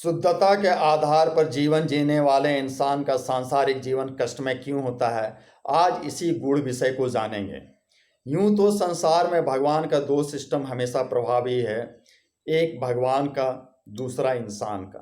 शुद्धता के आधार पर जीवन जीने वाले इंसान का सांसारिक जीवन कष्टमय क्यों होता है? आज इसी गूढ़ विषय को जानेंगे। यूं तो संसार में भगवान का दो सिस्टम हमेशा प्रभावी है, एक भगवान का, दूसरा इंसान का।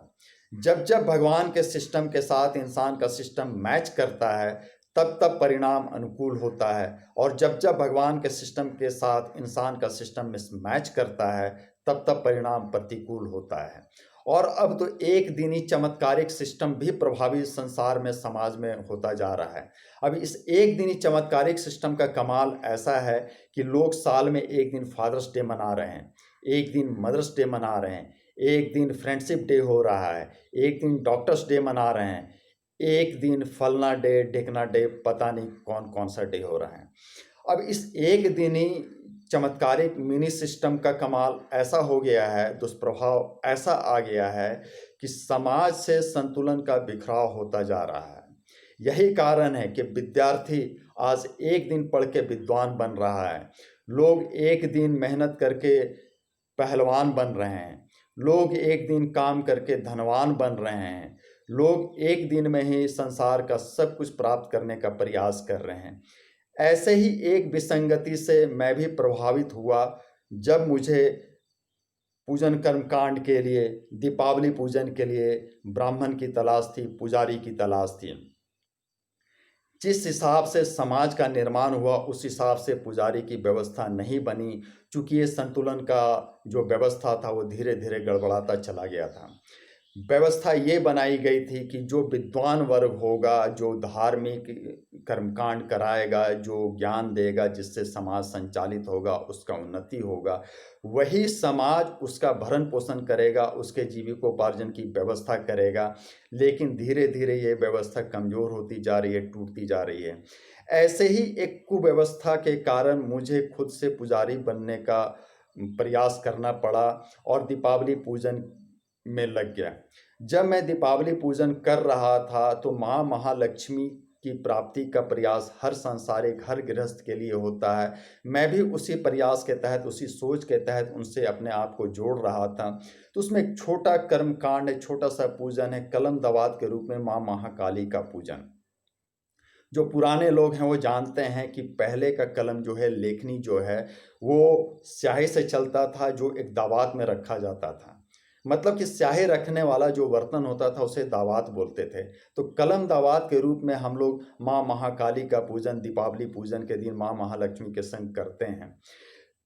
जब जब भगवान के सिस्टम के साथ इंसान का सिस्टम मैच करता है, तब तब परिणाम अनुकूल होता है, और जब जब भगवान के सिस्टम के साथ इंसान का सिस्टम मिसमैच करता है, तब तब परिणाम प्रतिकूल होता है। और अब तो एक दिनी चमत्कारिक सिस्टम भी प्रभावी संसार में, समाज में होता जा रहा है। अब इस एक दिनी चमत्कारिक सिस्टम का कमाल ऐसा है कि लोग साल में एक दिन फादर्स डे मना रहे हैं, एक दिन मदर्स डे मना रहे हैं, एक दिन फ्रेंडशिप डे हो रहा है, एक दिन डॉक्टर्स डे मना रहे हैं, एक दिन फलना डे, ढिकना डे, पता नहीं कौन कौन सा डे हो रहा है। अब इस एक दिनी चमत्कारिक मिनी सिस्टम का कमाल ऐसा हो गया है, दुष्प्रभाव ऐसा आ गया है कि समाज से संतुलन का बिखराव होता जा रहा है। यही कारण है कि विद्यार्थी आज एक दिन पढ़ के विद्वान बन रहा है, लोग एक दिन मेहनत करके पहलवान बन रहे हैं, लोग एक दिन काम करके धनवान बन रहे हैं, लोग एक दिन में ही संसार का सब कुछ प्राप्त करने का प्रयास कर रहे हैं। ऐसे ही एक विसंगति से मैं भी प्रभावित हुआ जब मुझे पूजन कर्म कांड के लिए, दीपावली पूजन के लिए ब्राह्मण की तलाश थी, पुजारी की तलाश थी। जिस हिसाब से समाज का निर्माण हुआ उस हिसाब से पुजारी की व्यवस्था नहीं बनी, चूँकि ये संतुलन का जो व्यवस्था था वो धीरे धीरे गड़बड़ाता चला गया था। व्यवस्था ये बनाई गई थी कि जो विद्वान वर्ग होगा, जो धार्मिक कर्मकांड कराएगा, जो ज्ञान देगा, जिससे समाज संचालित होगा, उसका उन्नति होगा, वही समाज उसका भरण पोषण करेगा, उसके जीविकोपार्जन की व्यवस्था करेगा। लेकिन धीरे धीरे ये व्यवस्था कमज़ोर होती जा रही है, टूटती जा रही है। ऐसे ही एक कुव्यवस्था के कारण मुझे खुद से पुजारी बनने का प्रयास करना पड़ा और दीपावली पूजन में लग गया। जब मैं दीपावली पूजन कर रहा था तो माँ महालक्ष्मी की प्राप्ति का प्रयास हर सांसारिक, हर गृहस्थ के लिए होता है। मैं भी उसी प्रयास के तहत, उसी सोच के तहत उनसे अपने आप को जोड़ रहा था। तो उसमें एक छोटा कर्मकांड है, छोटा सा पूजन है, कलम दवात के रूप में माँ महाकाली का पूजन। जो पुराने लोग हैं वो जानते हैं कि पहले का कलम जो है, लेखनी जो है, वो स्याही से चलता था, जो एक दावात में रखा जाता था। मतलब कि स्याही रखने वाला जो बर्तन होता था उसे दावात बोलते थे। तो कलम दावात के रूप में हम लोग माँ महाकाली का पूजन दीपावली पूजन के दिन माँ महालक्ष्मी के संग करते हैं।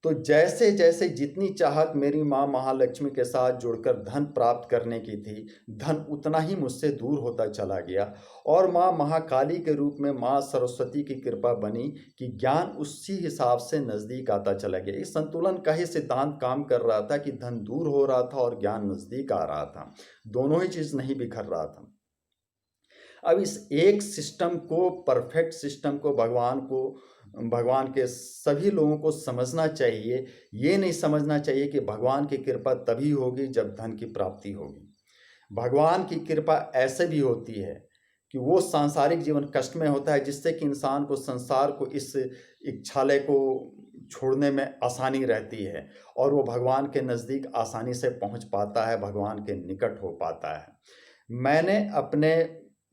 तो जैसे जैसे जितनी चाहत मेरी माँ महालक्ष्मी के साथ जुड़कर धन प्राप्त करने की थी, धन उतना ही मुझसे दूर होता चला गया। और माँ महाकाली के रूप में माँ सरस्वती की कृपा बनी कि ज्ञान उसी हिसाब से नज़दीक आता चला गया। इस संतुलन का ही सिद्धांत काम कर रहा था कि धन दूर हो रहा था और ज्ञान नज़दीक आ रहा था, दोनों ही चीज़ नहीं बिखर रहा था। अब इस एक सिस्टम को, परफेक्ट सिस्टम को, भगवान के सभी लोगों को समझना चाहिए। ये नहीं समझना चाहिए कि भगवान की कृपा तभी होगी जब धन की प्राप्ति होगी। भगवान की कृपा ऐसे भी होती है कि वो सांसारिक जीवन कष्ट में होता है, जिससे कि इंसान को, संसार को, इस इच्छालय को छोड़ने में आसानी रहती है और वो भगवान के नज़दीक आसानी से पहुंच पाता है, भगवान के निकट हो पाता है। मैंने अपने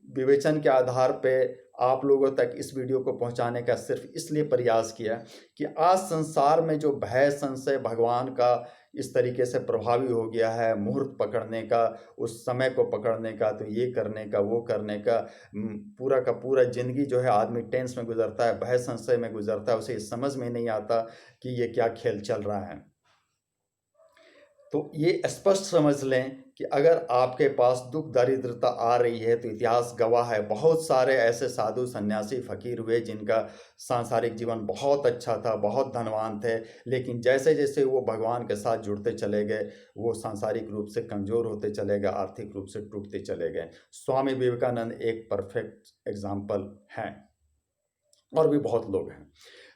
विवेचन के आधार पे आप लोगों तक इस वीडियो को पहुंचाने का सिर्फ इसलिए प्रयास किया कि आज संसार में जो भय, संशय भगवान का इस तरीके से प्रभावी हो गया है, मुहूर्त पकड़ने का, उस समय को पकड़ने का, तो ये करने का, वो करने का, पूरा का पूरा ज़िंदगी जो है आदमी टेंस में गुजरता है, भय संशय में गुजरता है, उसे समझ में नहीं आता कि ये क्या खेल चल रहा है। तो ये स्पष्ट समझ लें कि अगर आपके पास दुख दरिद्रता आ रही है तो इतिहास गवाह है, बहुत सारे ऐसे साधु सन्यासी फकीर हुए जिनका सांसारिक जीवन बहुत अच्छा था, बहुत धनवान थे, लेकिन जैसे जैसे वो भगवान के साथ जुड़ते चले गए, वो सांसारिक रूप से कमज़ोर होते चले गए, आर्थिक रूप से टूटते चले गए। स्वामी विवेकानंद एक परफेक्ट एग्जाम्पल हैं, और भी बहुत लोग हैं।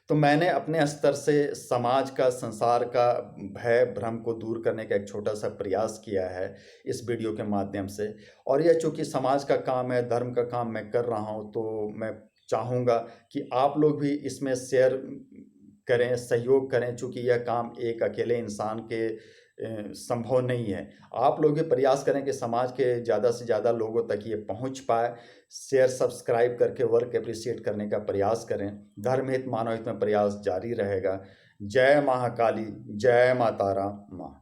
तो मैंने अपने स्तर से समाज का, संसार का भय भ्रम को दूर करने का एक छोटा सा प्रयास किया है इस वीडियो के माध्यम से। और यह चूँकि समाज का काम है, धर्म का काम मैं कर रहा हूँ, तो मैं चाहूँगा कि आप लोग भी इसमें शेयर करें, सहयोग करें। चूँकि यह काम एक अकेले इंसान के संभव नहीं है। आप लोग ये प्रयास करें कि समाज के ज़्यादा से ज़्यादा लोगों तक ये पहुंच पाए। शेयर सब्सक्राइब करके वर्क एप्रिशिएट करने का प्रयास करें। धर्म हित मानव हित में प्रयास जारी रहेगा। जय महाकाली, जय माता राम माँ।